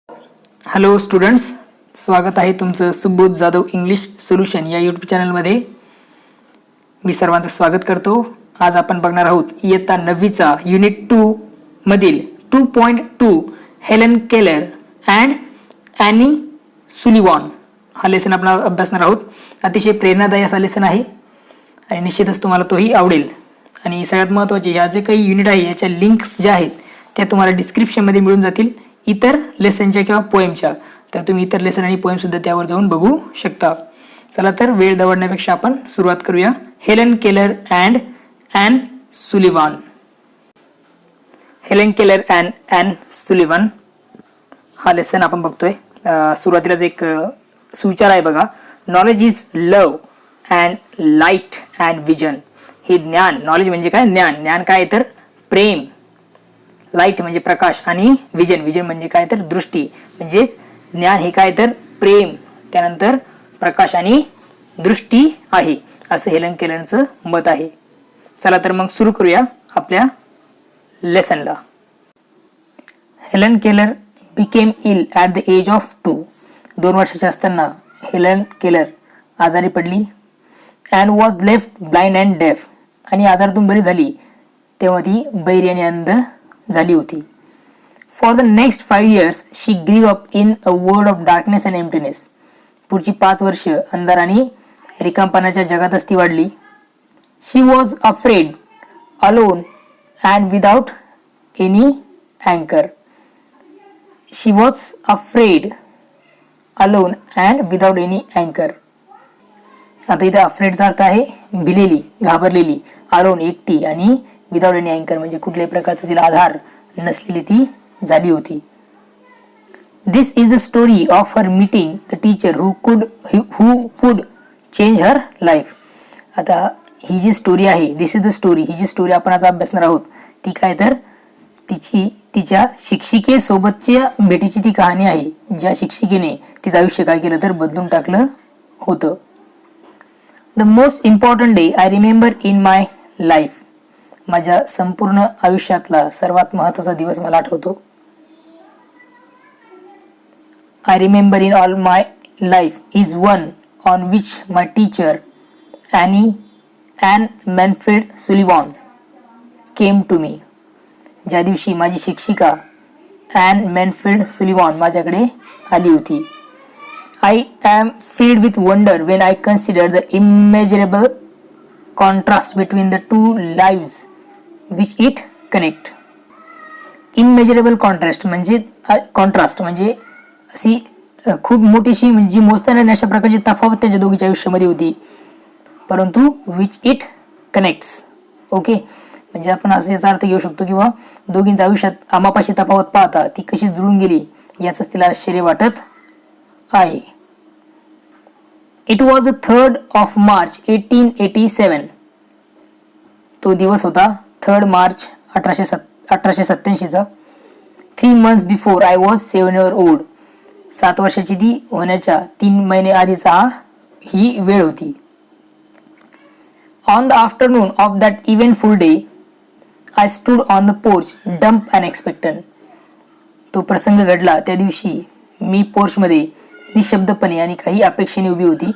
Hello students, स्वागत आहे तुमचं सुबोध जाधव इंग्लिश सोल्युशन या यूट्यूब चॅनलमध्ये. मी सर्वांचं स्वागत करतो. आज आपण बघणार आहोत इयत्ता 9वीचा युनिट 2 मधील 2.2 Helen Keller and any Sullivan हा लेसन आपण अभ्यासणार आहोत. अतिशय प्रेरणादायी असा लेसन आहे आणि निश्चितच तुम्हाला तोही आवडेल. आणि सगळ्यात महत्त्वाचे, ह्या जे काही युनिट आहे याच्या लिंक्स ज्या आहेत त्या तुम्हाला डिस्क्रिप्शनमध्ये मिळून जातील, इतर लेसनच्या किंवा पोएमच्या. तर तुम्ही इतर लेसन आणि पोएमसुद्धा त्यावर जाऊन बघू शकता. चला तर वेळ दवडण्यापेक्षा आपण सुरुवात करूया. Helen Keller and Anne Sullivan. Helen Keller and Anne Sullivan हा लेसन आपण बघतोय. सुरुवातीलाच एक सुविचार आहे बघा. Knowledge is love and light and vision. हे ज्ञान, नॉलेज म्हणजे काय? ज्ञान. ज्ञान काय तर प्रेम, लाईट म्हणजे प्रकाश आणि विजन, विजन म्हणजे काय तर दृष्टी. म्हणजेच ज्ञान हे काय तर प्रेम, त्यानंतर प्रकाश आणि दृष्टी आहे, असं हेलन केलरचं मत आहे. चला तर मग सुरू करूया आपल्या लेसनला. Helen Keller became ill at the age of 2. 2 वर्षाची असताना हेलन केलर आजारी पडली. And was left blind and deaf. आणि आजारातून बरी झाली तेव्हा ती बहिरी आणि अंध झाली होती. For the next 5 years she grew up in a world of darkness and emptiness. पुढची 5 वर्ष अंधार आणि रिकामपणाच्या जगातच ती वाढली. She was afraid, alone and without any अँकर. She was afraid, alone and without any अँकर. आता इथे अफ्रेडचा अर्थ आहे भिलेली, घाबरलेली. अलोन एकटी आणि विदाउट एनी अँकर म्हणजे कुठल्याही प्रकारचा तिला आधार नसलेली ती झाली होती. This is the story of her meeting the teacher who could change her life. आता ही जी स्टोरी आहे, दिस इज द स्टोरी, ही जी स्टोरी आपण आज अभ्यासणार आहोत ती काय तर तिच्या शिक्षिकेसोबतच्या भेटीची ती कहाणी आहे, ज्या शिक्षिकेने तिचं आयुष्य काय केलं तर बदलून टाकलं होतं. The most important day I remember in my life. माझ्या संपूर्ण आयुष्यातला सर्वात महत्त्वाचा दिवस मला आठवतो. I remember in all my life is one on which my teacher Anne Manfred Sullivan came to me. ज्या दिवशी माझी शिक्षिका ॲन मॅनफ्रेड सुलिव्हन माझ्याकडे आली होती. I am filled with wonder when I consider the immeasurable contrast between the two lives which it connect. Immeasurable contrast म्हणजे अशी खूप मोठीशी, जी मोजता येण्याची अशा प्रकारची तफावत त्यांच्या दोघीच्या आयुष्यामध्ये होती, परंतु which it connects. ओके, म्हणजे आपण असं याचा अर्थ घेऊ शकतो किंवा दोघींच्या आयुष्यात आमापाशी तफावत पाहता ती कशी जुळून गेली याचंच तिला आश्चर्य वाटत आहे. It was the 3rd of March 1887. तो दिवस होता 3rd March 1887चा. 3 months before I was 7 years old. 7 वर्षाची ती होण्याच्या 3 महिने आधीचा ही वेळ होती. On the afternoon of that eventful day, I stood on the porch, dumb and expectant. तो प्रसंग घडला त्या दिवशी मी पोर्चमध्ये निशब्दपणे आणि काही अपेक्षेने उभी होती.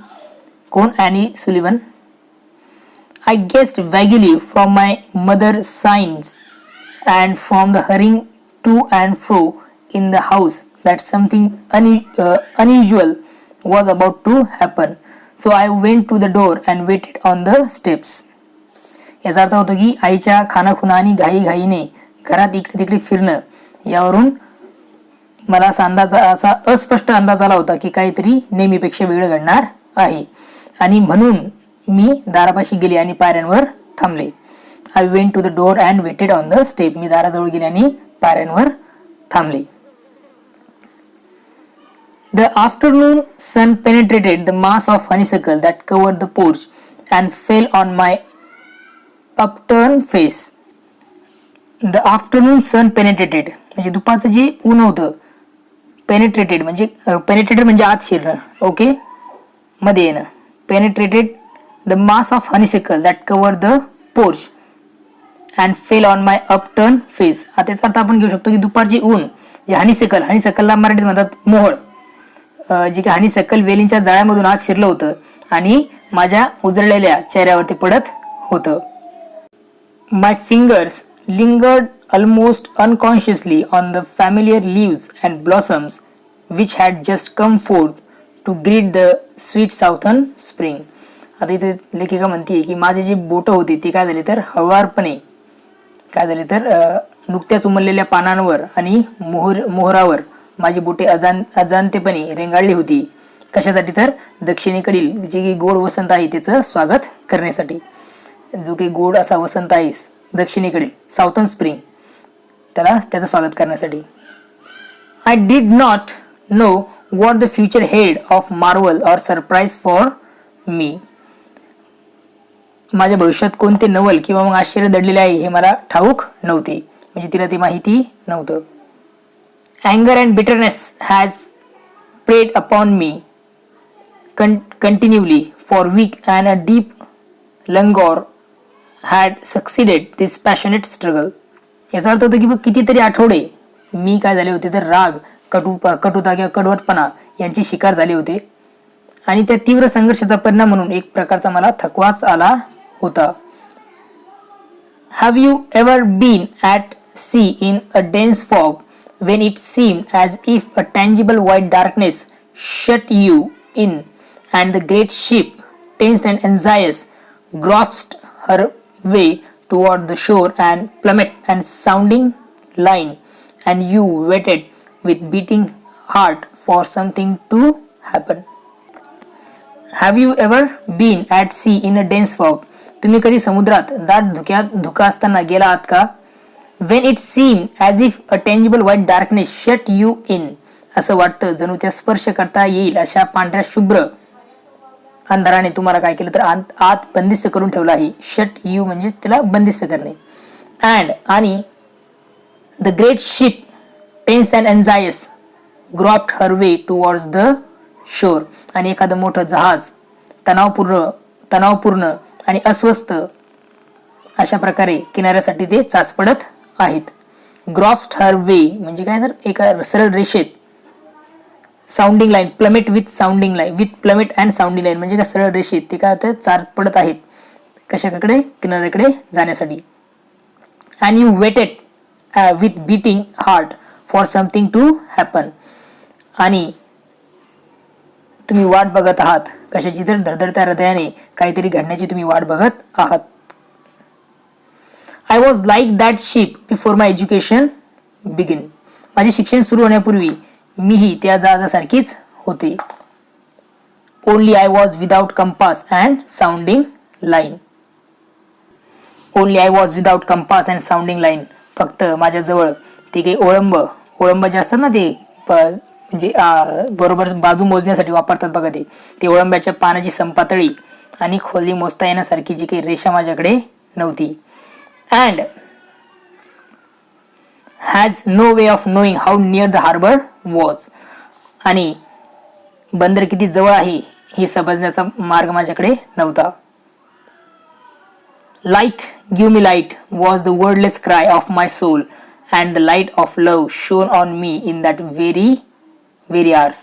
कोण? Annie Sullivan. I guessed vaguely from my mother signs and from the hurrying to and fro in the house that something unusual was about to happen. So I went to the door and waited on the steps. याचा अर्थ होतो की आईच्या खानाखुना आणि घाईघाईने घरात इकडे तिकडे फिरणं यावरून मला असा अस्पष्ट अंदाज आला होता की काहीतरी नेहमीपेक्षा वेगळं घडणार आहे, आणि म्हणून मी दारापाशी गेले आणि पायऱ्यांवर थांबले. I went to the door and waited on the step. मी दाराजवळ गेले आणि पायऱ्यांवर थांबले. The afternoon sun penetrated the mass of honeysuckle that covered the porch and fell on my upturned face. The afternoon sun penetrated म्हणजे दुपारचं जे ऊन होतं. पेनिट्रेटेड म्हणजे आत शिरणं, ओके, मध्ये येणं. Penetrated the mass of honeysuckle that cover the porch and fell on my upturned face. त्याचा अर्थ आपण घेऊ शकतो की दुपारची ऊन जे हनीसेकलला मराठीत म्हणतात मोहळ, जे काही हनीसेकल वेलींच्या जाळ्यामधून आत शिरलं होतं आणि माझ्या उजळलेल्या चेहऱ्यावरती पडत होतं. माय fingers lingered almost unconsciously on the familiar leaves and blossoms which had just come forth to greet the sweet southern spring. आता इथे लेखिका म्हणते की माझी जी बोटं होती ती काय झाली तर हळुवारपणे काय झाली तर नुकत्याच उमललेल्या पानांवर आणि मोहरावर माझी बोटे अजाणतेपणे रेंगाळली होती. कशासाठी तर दक्षिणेकडील जे की गोड वसंत आहे त्याचं स्वागत करण्यासाठी. जो काही गोड असा वसंत आहे दक्षिणेकडील साऊथर्न स्प्रिंग, त्याचं स्वागत करण्यासाठी. I did not know what the future head of Marvel or surprise for me. माझ्या भविष्यात कोणते नवल किंवा मग आश्चर्य दडलेले आहे हे मला ठाऊक नव्हते, म्हणजे तिला ती माहिती नव्हतं. अँगर and bitterness has preyed upon me continually for week and a deep languor had succeeded this passionate struggle. याचा अर्थ होतो की कितीतरी आठवडे मी काय झाले होते तर राग, कटुता किंवा कडवटपणा यांची शिकार झाले होते आणि त्या तीव्र संघर्षाचा परिणाम म्हणून एक प्रकारचा मला थकवास आला होता. Have you ever been at sea in a dense fog when it seemed as if a tangible white darkness shut you in and the great ship, tensed and anxious, grasped her way toward the shore and plummet and sounding line, and you waited with beating heart for something to happen? Have you ever been at sea in a dense fog? तुम्ही कधी समुद्रात दाट धुका असताना गेला आहात का? When it seemed as if a tangible white darkness shut you in, असं वाटतं जणू त्या स्पर्श करता येईल अशा पांढऱ्या शुभ्र अंधाराने तुम्हाला काय केलं तर आत बंदिस्त करून ठेवलं आहे. शट यू म्हणजे त्याला बंदिस्त करणे. अँड आणि the great ship, tense and anxious, groped her way towards the shore. आणि एखादं मोठं जहाज तणावपूर्ण आणि अस्वस्थ अशा प्रकारे किनाऱ्यासाठी ते चाच पडत आहेत. ग्रॉप्ड हर वे म्हणजे काय तर एका सरळ रेषेत, sounding line, plummet with sounding line, with plummet and sounding line म्हणजे काय सरळ रेषेत ते काय तर चार पडत आहेत कशाकडे, किनाऱ्याकडे जाण्यासाठी. And you waited with beating heart for something to happen. आणि तुम्ही वाट बघत आहात कशाची तर धडधडत्या हृदयाने काहीतरी घडण्याची तुम्ही वाट बघत आहात. I was like that ship before my education begin. माझे शिक्षण सुरू होण्यापूर्वी मीही त्या जहाजासारखीच होते. Only I was without compass and sounding line. Only I was without compass and sounding line. फक्त माझ्याजवळ ते काही ओळंब जे असतात ना ते म्हणजे बरोबर बाजू मोजण्यासाठी वापरतात बघा ते ओळंब्याच्या पानाची संपातळी आणि खोली मोजता येण्यासारखी जी काही रेषा माझ्याकडे नव्हती. And has no way of knowing how near the harbor was. आणि बंदर किती जवळ आहे हे समजण्याचा मार्ग माझ्याकडे नव्हता. Light, give me light was the wordless cry of my soul, and the light of love shone on me in that very hours.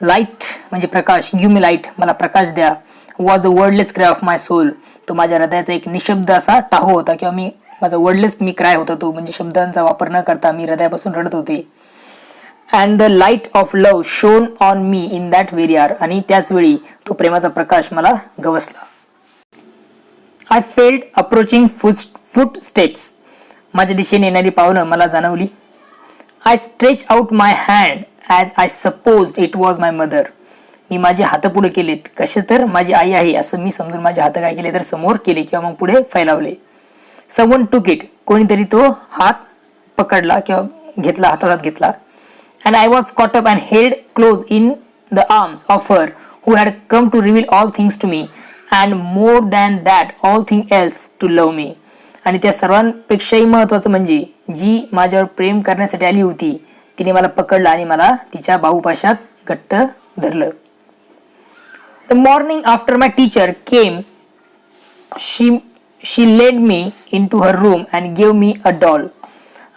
Light म्हणजे प्रकाश, give me light मला प्रकाश द्या, was the wordless cry of my soul. तो माझ्या हृदयाचा एक निशब्द असा Tahoe होता किंवा माझा वर्डलेस मी क्राय होता तो, म्हणजे शब्दांचा वापर न करता मी हृदयापासून रडत होते. And the light of love shone on me in that very hour. आणि त्याच वेळी तो प्रेमाचा प्रकाश मला गवसला. I felt approaching footsteps. माझ्या दिशेने येणारी पावलं मला जाणवली. I stretch out my hand as I suppose it was my mother. मी माझे हात पुढे केलेत कसे तर माझी आई आहे असं मी समजून माझे हात काय केले तर समोर केले किंवा मग पुढे फैलावले. Someone took it. कोणीतरी तो हात पकडला किंवा घेतला, हातात घेतला. And I was caught up and held close in the arms of her who had come to reveal all things to me and more than that all things else to love me. आणि त्या सर्वांपेक्षाही महत्वाचं म्हणजे जी माझ्यावर प्रेम करण्यासाठी आली होती तिने मला पकडलं आणि मला तिच्या बाहुपाशात घट्ट धरलं. The morning after my teacher came, she led me into her room and gave me a doll.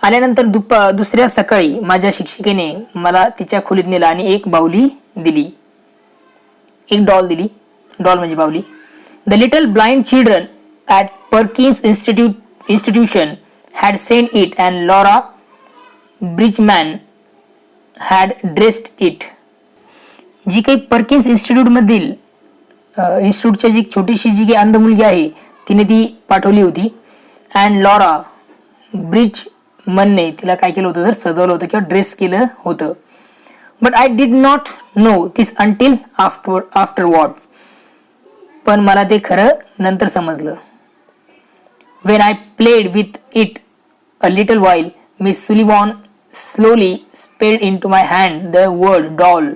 आल्यानंतर दुसऱ्या सकाळी माझ्या शिक्षिकेने मला तिच्या खोलीत नेलं आणि एक बाहुली दिली, एक डॉल दिली. डॉल म्हणजे बाहुली. The little blind children at Perkins institution had seen it and Laura Bridgman had dressed it. जी काही पर्किन्स इन्स्टिट्यूटमधील इन्स्टिट्यूटची जी छोटीशी जी काही अंध मुलगी आहे तिने ती पाठवली होती. अँड लॉरा ब्रिजमनने तिला काय केलं होतं तर सजवलं होतं किंवा ड्रेस केलं होतं. But I did not know this until afterward. पण मला ते खरं नंतर समजलं. When I played with it a little while, Miss Sullivan slowly spelled into my hand the word doll.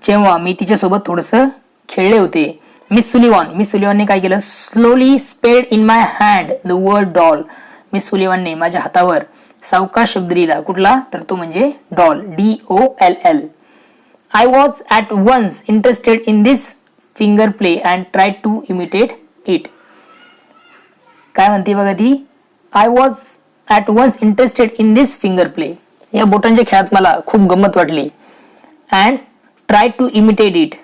जेव्हा मी तिच्यासोबत थोडंसं खेळले होते, मिस सुलिवानने काय केलं, slowly spelled in my hand the word doll. Miss सुलिवानने माझ्या हातावर सावकाश शब्द लिहिला. कुठला तर तो म्हणजे doll, DOLL. I was at once interested in this finger play and tried to imitate it. काय म्हणते बघा ती, I was at once interested in this finger play. या बोटांच्या खेळात मला खूप गंमत वाटली. And try to imitate it.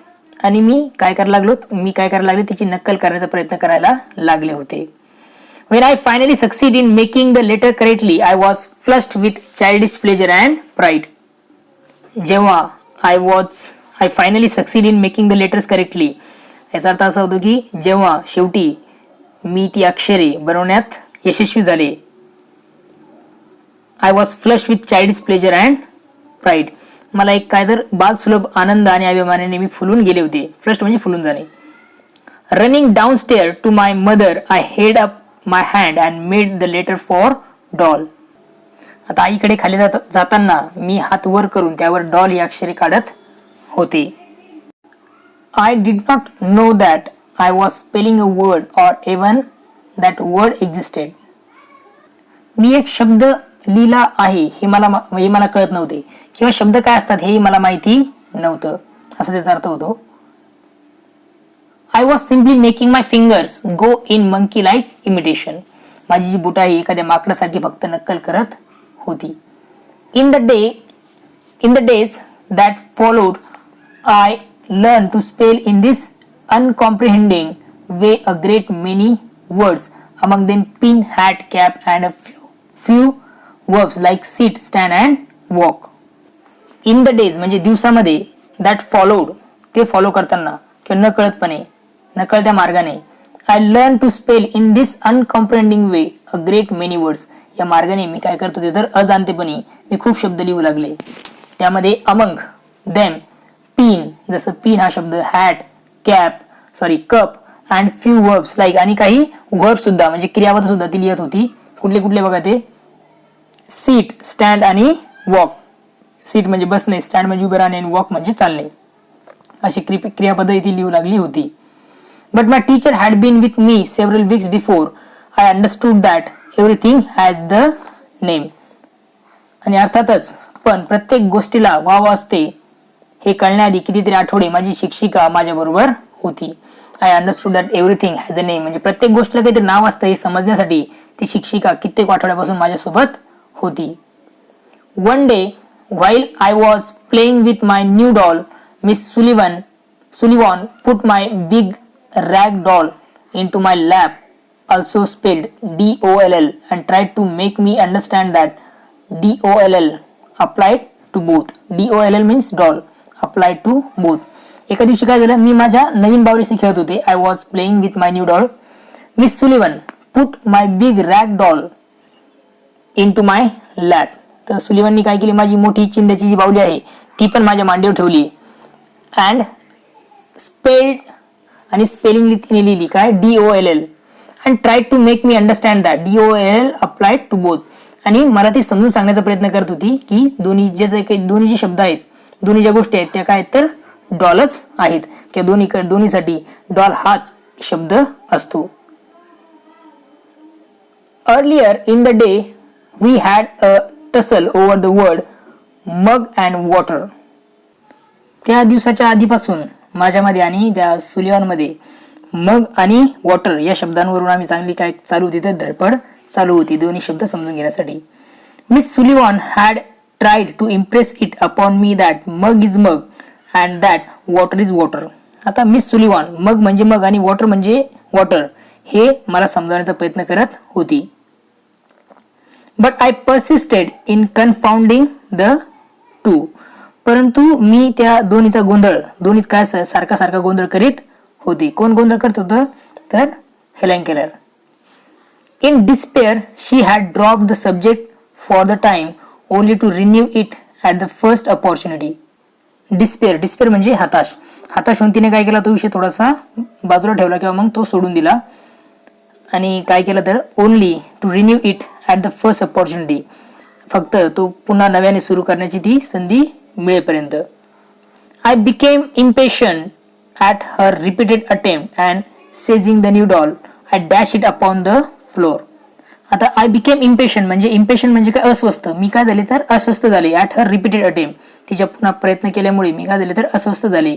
आणि मी काय करायला लागले तिची नक्कल करण्याचा प्रयत्न करायला लागले होते. When I finally succeed in making the letter correctly, I was flushed with childish pleasure and pride. जेव्हा I finally succeed in making the letters correctly, याचा अर्थ असा होतो की जेव्हा शेवटी मी ती अक्षरे बनवण्यात यशस्वी झाले. I was flushed with childish pleasure and pride. मला एक काय तर बालसुलभ आनंद आणि अभिमानाने मी फुलून गेले होते. फ्लश्ड म्हणजे फुलून जाणे. Running down stair to my mother I held up my hand and made the letter for doll. आता आईकडे खाली जाताना मी हात वर करून त्यावर डॉल ही अक्षरे काढत होते. I did not know that I was spelling a word or even that word existed. मी एक शब्द लिहिला आहे हे मला कळत नव्हते किंवा शब्द काय असतात हे मला माहिती नव्हतं, असं त्याचा अर्थ होतो. I was simply making my fingers go in monkey like imitation. माझी जी बोट आहे एखाद्या माकडासारखी फक्त नक्कल करत होती. In the days that followed, I learn to spell in this uncomprehending way a great many words, among them pin, hat, cap, and a few verbs like sit, stand, and walk. In the days म्हणजे दिवसामध्ये that followed ते follow करताना किंवा नकळत्या मार्गाने I learn to spell in this uncomprehending way a great many words. या मार्गाने मी काय करत होते तर अजाणतेपणी मी खूप शब्द लिहू लागले. त्यामध्ये among them पिन, जसं पिन हा शब्द, hat, cup and few verbs like, आणि काही वर्ब सुद्धा म्हणजे क्रियापद सुद्धा ती लिहित होती. कुठले बघा ते, सीट, स्टँड आणि वॉक. सीट म्हणजे बसणे, स्टँड म्हणजे उभे राहणे आणि वॉक म्हणजे चालणे. अशी क्रियापद ती लिहू लागली होती. But my teacher had been with me several weeks before I understood that everything has the name. आणि अर्थातच पण प्रत्येक गोष्टीला वाव असते हे कळण्याआधी कितीतरी आठवडे माझी शिक्षिका माझ्या बरोबर होती. I understood that everything has a name म्हणजे प्रत्येक गोष्टीला काहीतरी नाव असतं हे समजण्यासाठी ती शिक्षिका कित्येक आठवड्यापासून माझ्यासोबत होती. One day while I was playing with my new doll, Miss Sullivan put my big rag doll into my lap, also spelled DOLL, and tried to make me understand that DOLL applied to both. DOLL means doll, applied to both. एका दिवशी काय झालं, मी माझ्या नवीन बावरीशी खेळत होते. I was playing with my new doll. Miss Sullivan put my big rag doll into my lap. तर सुलिव्हननी काय केली, माझी मोठी चिंध्याची जी बावली आहे ती पण माझ्या मांडीवर ठेवली. अँड स्पेल्ड आणि स्पेलिंग तिने लिहिली काय, DOLL. And try to make me understand that DOLL applied to both. आणि मला ती समजून सांगण्याचा प्रयत्न करत होती की दोन्ही जे शब्द आहेत, दोन्ही ज्या गोष्टी आहेत त्या काय तर डॉलच आहेत, किंवा दोन्हीसाठी डॉल हाच शब्द असतो. Earlier in the day we had a tussle over the word mug and water. त्या दिवसाच्या आधीपासून माझ्यामध्ये आणि त्या सुलिव्हनमध्ये मग आणि वॉटर या शब्दांवरून आम्ही चांगली काय चालू होती तर धडपड चालू होती दोन्ही शब्द समजून घेण्यासाठी. Miss Sullivan had tried to impress it upon me that mug is mug and that water is water. आता मिस सुलिव्हन मग म्हणजे मग आणि वॉटर म्हणजे वॉटर हे मला समजावण्याचा प्रयत्न करत होती. But I persisted in confounding the two. परंतु मी त्या दोन्हीचा गोंधळ, दोन्हीत काय सारखा सारखा गोंधळ करीत होती. कोण गोंधळ करत होतं तर Helen Keller. In despair she had drop the subject for the time only to renew it at the first opportunity. Despair म्हणजे हताश. हताश होऊन तिने काय केला, तो विषय थोडासा बाजूला ठेवला किंवा मग तो सोडून दिला आणि काय केलं तर only to renew it at the first opportunity, फक्त तो पुन्हा नव्याने सुरू करण्याची ती संधी मिळेपर्यंत. I became impatient at her repeated attempt and seizing the new doll I dash it upon the floor. आता आय बिकेम इम्पेशंट म्हणजे काय अस्वस्थ. मी काय झाले तर अस्वस्थ झाले. ॲट हर रिपीटेड अटेम्प्ट, तिच्या पुन्हा प्रयत्न केल्यामुळे मी काय झाले तर अस्वस्थ झाले.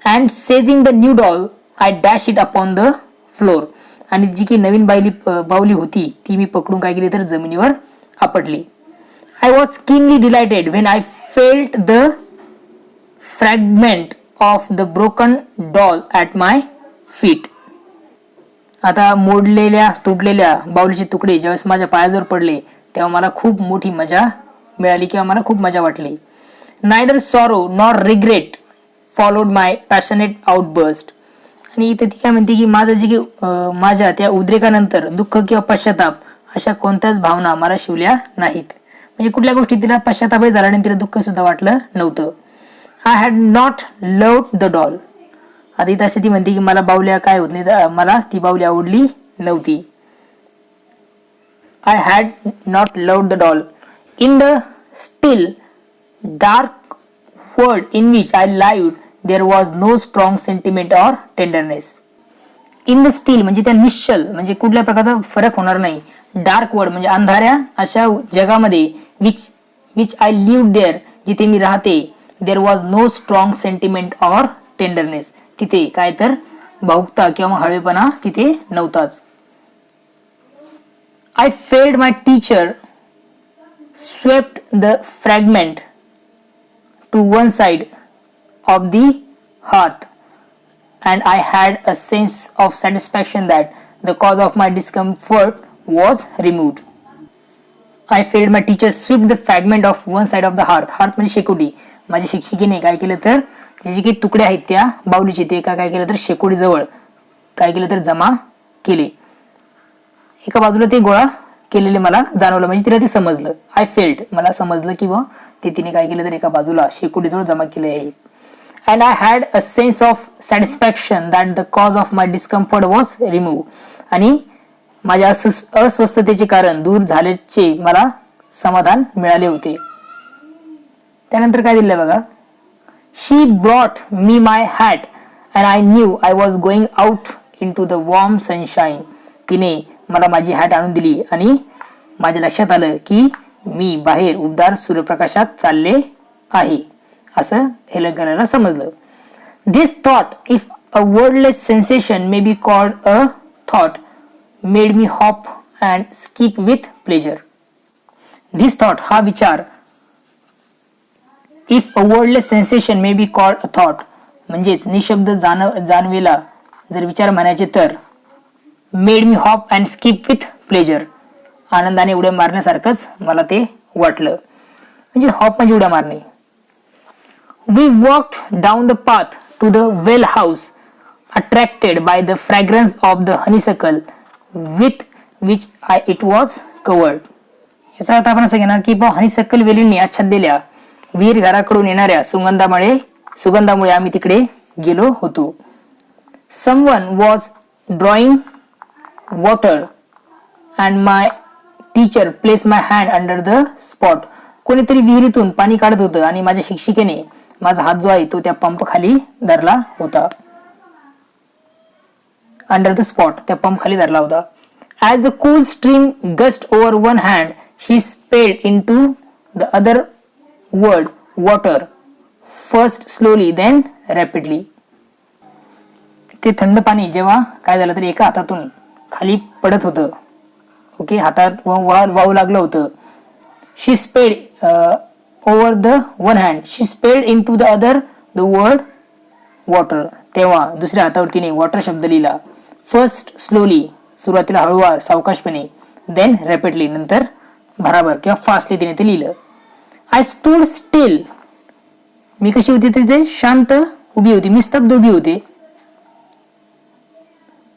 And seizing the new doll I dash it upon the floor, आणि जी काही नवीन बाहुली होती ती मी पकडून काय केली तर जमिनीवर आपटली. I was keenly delighted when I felt the fragment of the broken doll at my feet. आता मोडलेल्या तुटलेल्या बाहुलीचे तुकडे ज्यावेळेस माझ्या पायाजवळ पडले तेव्हा मला खूप मोठी मजा मिळाली किंवा मला खूप मजा वाटली. Neither sorrow nor regret followed my passionate outburst. आणि इथे ती काय म्हणते की माझं जे की माझ्या त्या उद्रेकानंतर दुःख किंवा पश्चाताप अशा कोणत्याच भावना मला शिवल्या नाहीत. म्हणजे कुठल्या गोष्टी तिला पश्चातापही झाला आणि तिला दुःख सुद्धा वाटलं नव्हतं. I had not loved the doll. आता इथं अशी ती म्हणते की मला बाहुल्या काय होत नाही, मला ती बाहुली आवडली नव्हती. I had not loved the doll. In the still dark world in which I lived there was no strong sentiment or tenderness. In the still म्हणजे त्या निश्चल म्हणजे कुठल्या प्रकारचा फरक होणार नाही. डार्क वर्ल्ड म्हणजे अंधाऱ्या अशा जगामध्ये विच आय लिव्ड देअर, जिथे मी राहते, there was no strong sentiment or tenderness, तिथे काय तर भावुकता किंवा हळवेपणा तिथे नव्हताच. I felt my teacher swept the fragment to one side of the hearth and I had a sense of satisfaction that the cause of my discomfort was removed. I failed my teacher swept the fragment of one side of the hearth. hearth म्हणजे शेकोटी. माझ्या शिक्षिकेने काय केलं तर जे जे काही तुकडे आहेत त्या बाहुलीचे ते काय केलं तर शेकोटी जवळ काय केलं तर जमा केले. एका बाजूला ते गोळा केलेले मला जाणवलं, म्हणजे तिला ते समजलं. आय फेल्ड मला समजलं की ते तिने काय केलं तर एका बाजूला शेकोटी जवळ जमा केले आहे. And I had a sense of satisfaction that the cause of my discomfort was removed. आणि माझ्या अस्वस्थतेचे कारण दूर झाल्याचे मला समाधान मिळाले होते. त्यानंतर काय दिलं बघा. She brought me my hat and I knew I was going out into the warm sunshine. तिने मला माझी हॅट आणून दिली आणि माझ्या लक्षात आलं की मी बाहेर उबदार सूर्यप्रकाशात चालले आहे असं हेलन केलरला समजलं. This thought, if a wordless sensation may be called a thought, made me hop and skip with pleasure. This thought हा विचार, if a wordless sensation may be called a thought म्हणजेच निशब्द जाणवेला जर विचार म्हणायचे तर, made me hop and skip with pleasure आनंदाने उड्या मारण्यासारखंच मला ते वाटलं. म्हणजे हॉप म्हणजे उड्या मारणे. We walked down the path to the well house, attracted by the fragrance of the honeysuckle with which it was covered. याचा अर्थ आपण असं घेणार की हनीसक्कल वेलींनी आच्छादलेल्या वीर घराकडून येणाऱ्या सुगंधामुळे आम्ही तिकडे गेलो होतो. Someone was drawing water and my teacher placed my hand under the spot. कोणीतरी विहिरीतून पाणी काढत होतं आणि माझ्या शिक्षिकेने माझा हात जो आहे तो त्या पंप खाली धरला होता. अंडर द स्पॉट, त्या पंप खाली धरला होता. As the cool stream gushed over one hand she spelled into the other world water, first slowly then rapidly. ते थंड पाणी जेव्हा काय झालं तर एका हातातून खाली पडत होतं ओके, हातात वाहू लागलं होतं. She spelled over the one hand, she spelled into the other the word water. तेव्हा दुसऱ्या हातावर तिने वॉटर शब्द लिहिला. फर्स्ट स्लोली, सुरुवातीला हळूवार सावकाशपणे, देन रॅपिडली, नंतर भराभर किंवा फास्टली तिने ते लिहिलं. आय स्टूड स्टिल, मी कशी होती तिथे, शांत उभी होती, मी स्तब्ध उभी होते.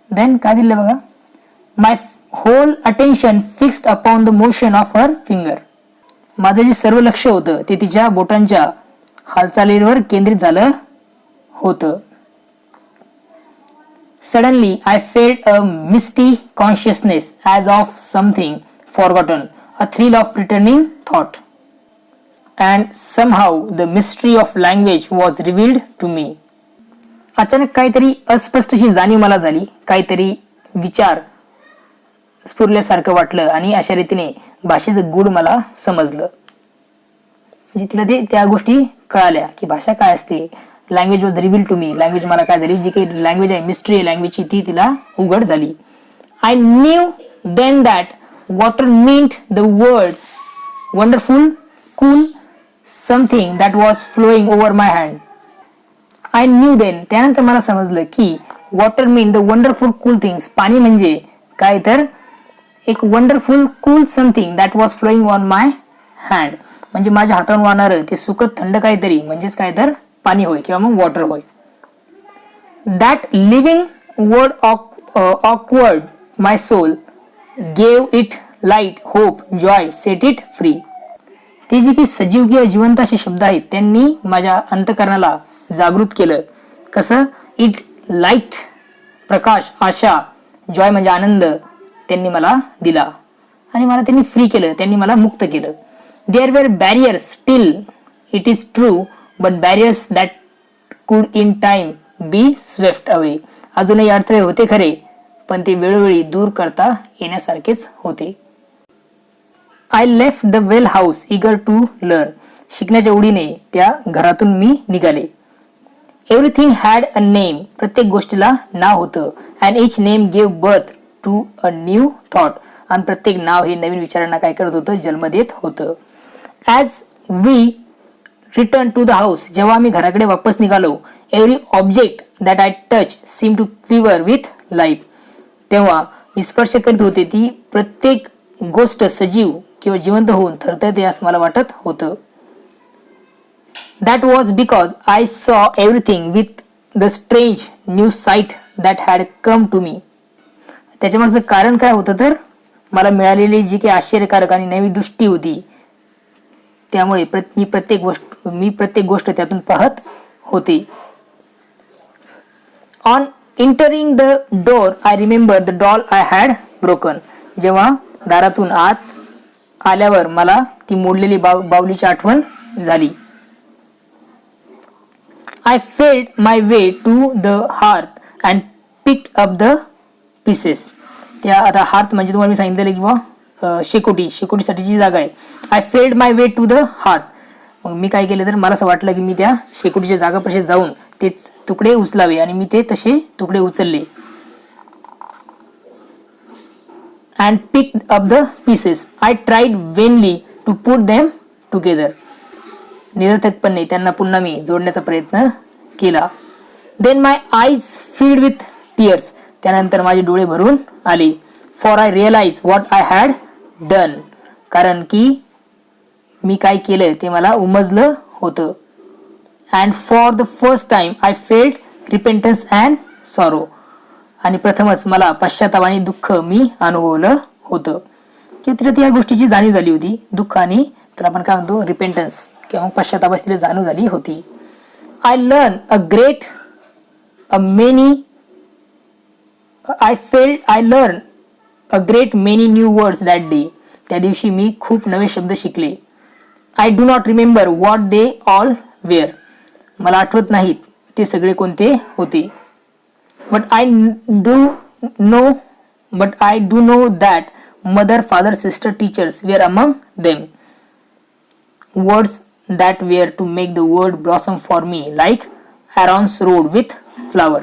देन काय दिलं बघा, my whole attention fixed upon the motion of her finger. माझं जे सर्व लक्ष होतं ते तिच्या बोटांच्या हालचालीवर केंद्रित झालं होतं. Suddenly I felt a misty consciousness as of something forgotten, a thrill of returning thought, and somehow the mystery of language was revealed to me. अचानक काहीतरी अस्पष्टशी जाणीव मला झाली, काहीतरी विचार स्फुरल्यासारखं वाटलं आणि अशा रीतीने भाषेचं गूढ मला समजलं. म्हणजे तिला त्या गोष्टी कळाल्या की भाषा काय असते. Language was reveal to me, language मला काय झाली, जी काही लँग्वेज आहे, मिस्ट्री आहे लँग्वेजची, ती तिला उघड झाली. I knew then that water meant the word wonderful cool something that was flowing over my hand. I knew then, त्यानंतर मला समजलं की water mean the wonderful cool things, पाणी म्हणजे काय तर एक wonderful cool something that was flowing on my hand, म्हणजे माझ्या हातावर वाहणारं ते सुखद थंड काहीतरी, म्हणजेच काय तर पाणी होय किंवा मग वॉटर होय. That living word awkward my soul gave it light hope joy set it free. ते जे काही सजीव किंवा जिवंत असे शब्द आहेत त्यांनी माझ्या अंतकरणाला जागृत केलं. कसं, it light Prakash, Asha, Joy म्हणजे आनंद त्यांनी मला दिला आणि मला त्यांनी फ्री केलं, त्यांनी मला मुक्त केलं. There were barriers still it is true, but barriers that could in time be swept away. अजूनही अडथळे होते खरे, पण ते वेळोवेळी दूर करता येण्यासारखेच होते. I left the well house eager to learn, शिकण्याच्या ओढीने त्या घरातून मी निघाले. एव्हरीथिंग हॅड अ नेम, प्रत्येक गोष्टीला नाव होतं. And each name gave birth to a new thought, आणि प्रत्येक नाव हे नवीन विचारांना काय करत होतं, जन्म देत होतं. As we return to the house, जेव्हा आम्ही घराकडे वापस निघालो, every object that I touch seem to quiver with life, तेव्हा मी स्पर्श करीत होते ती प्रत्येक गोष्ट सजीव किंवा जिवंत होऊन थरथरते असं मला वाटत होतं. That was because I saw everything with the strange new sight that had come to me. त्याच्यामागचं कारण काय होतं तर मला मिळालेली जी काही आश्चर्यकारक आणि नवी दृष्टी होती, त्यामुळे मी प्रत्येक गोष्ट त्यातून पाहत होते. On entering the door I remember the doll I had broken, जेव्हा दारातून आत आल्यावर मला ती मोडलेली बाहुलीची आठवण झाली. I felt my way to the hearth and picked up the pieces. त्या आता हार्थ म्हणजे तुम्हाला मी सांगितलेलं किंवा शेकोटीसाठीची जागा आहे. I felt my way to the hearth, मग मी काय केलं तर मला असं वाटलं की मी त्या शेकोटीच्या जागापाशी जाऊन ते तुकडे उचलावे आणि मी ते तसे तुकडे उचलले. And picked up the pieces I tried vainly to put them together, निरर्थकपणे त्यांना पुन्हा मी जोडण्याचा प्रयत्न केला. Then my eyes filled with tears, त्यानंतर माझे डोळे भरून आले. For I realize what I had done, कारण की मी काय केलं ते मला उमजलं होतं. And for the first time I felt repentance and sorrow, आणि प्रथमच मला पश्चाताप आणि दुःख मी अनुभवलं होतं. की तिला या गोष्टीची जाणीव झाली होती, दुःख आणि तर आपण काय म्हणतो रिपेंटन्स किंवा पश्चातापास तिला जाणीव झाली होती. I learn a great a many I learn a great many new words that day, त्या दिवशी मी खूप नवे शब्द शिकले. I do not remember what they all were, मला आठवत नाहीत ते सगळे कोणते होते. But I do know that mother father sister teachers were among them, words that were to make the world blossom for me like Aaron's rod with flower.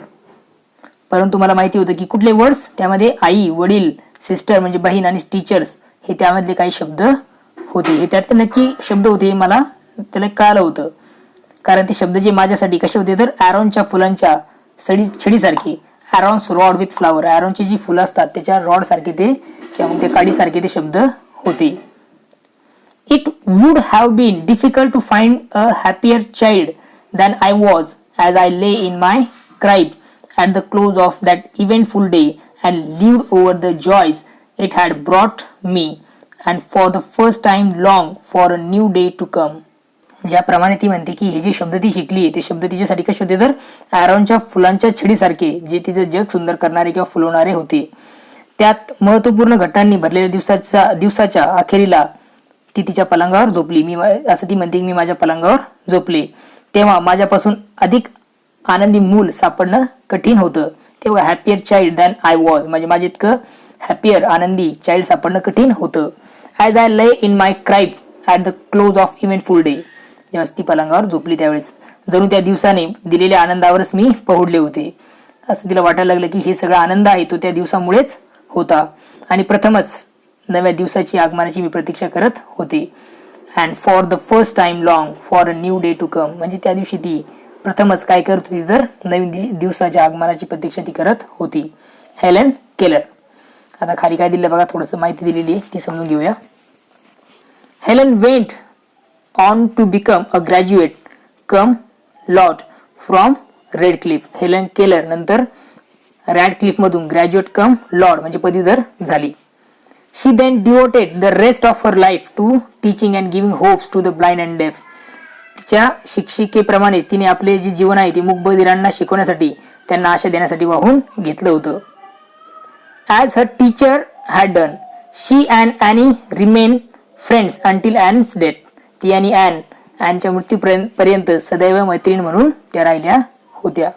परंतु मला माहिती होतं की कुठले वर्ड्स, त्यामध्ये आई वडील सिस्टर म्हणजे बहीण आणि टीचर्स हे त्यामधले काही शब्द होते. हे त्यातले नक्की शब्द होते हे मला त्याला कळालं होतं, कारण ते शब्द जे माझ्यासाठी कसे होते तर ॲरोनच्या फुलांच्या छडीसारखे. ॲरॉन्स रॉड विथ फ्लावर, ॲरोनची जी फुलं असतात त्याच्या रॉड सारखे ते किंवा मग ते काडीसारखे ते शब्द होते. It would have been difficult to find a happier child than I was as I lay in my crib at the close of that eventful day and lived over the joys it had brought me and for the first time longed for a new day to come. ज्याप्रमाणे ती म्हणते की हे जे शब्द ती शिकली ते शब्द तिच्यासाठी कसे होते तर ॲरोनच्या फुलांच्या छडीसारखे, जे तिचं जग सुंदर करणारे किंवा फुलवणारे होते. त्यात महत्त्वपूर्ण घटनांनी भरलेल्या दिवसाच्या अखेरीला ती तिच्या पलंगावर झोपली. असं ती म्हणते की मी माझ्या पलंगावर झोपले तेव्हा माझ्यापासून अधिक आनंदी मूल सापडणं कठीण होतं. तेव्हा happier child than I was, म्हणजे माझे इतकं हॅपियर आनंदी चाइल्ड सापडणं कठीण होतं. As I lay in my crib at the close of eventful day, जेव्हा ती पलंगावर झोपली त्यावेळेस जणू त्या दिवसाने दिलेल्या आनंदावरच मी पहुडले होते. असं तिला वाटायला लागलं की हे सगळा आनंद आहे तो त्या दिवसामुळेच होता आणि प्रथमच नव्या दिवसाची आगमनाची मी प्रतीक्षा करत होते. And for the first time long for a new day to come, म्हणजे त्या दिवशी ती प्रथमच काय करत होती तर नवीन दिवसाच्या आगमनाची प्रतीक्षा ती करत होती. Helen Keller. आता खाली काय दिलं बघा, थोडंसं माहिती दिलेली आहे ती समजून घेऊया. Helen went on to become a graduate cum laude from Radcliffe. Helen Keller नंतर रॅडक्लिफ मधून ग्रॅज्युएट कम लॉर्ड म्हणजे पदवीधर झाली. She then devoted the rest of her life to teaching and giving hopes to the blind and deaf. तिच्या शिक्षिकेप्रमाणे तिने आपले जे जीवन आहे ते मूकबधिरांना शिकवण्यासाठी, त्यांना आशा देण्यासाठी वाहून घेतलं होतं. As her teacher had done, she and Annie remained friends until Anne's death. ती आणि ॲनच्या मृत्यूपर्यंत सदैव मैत्रीण म्हणून त्या राहिल्या होत्या.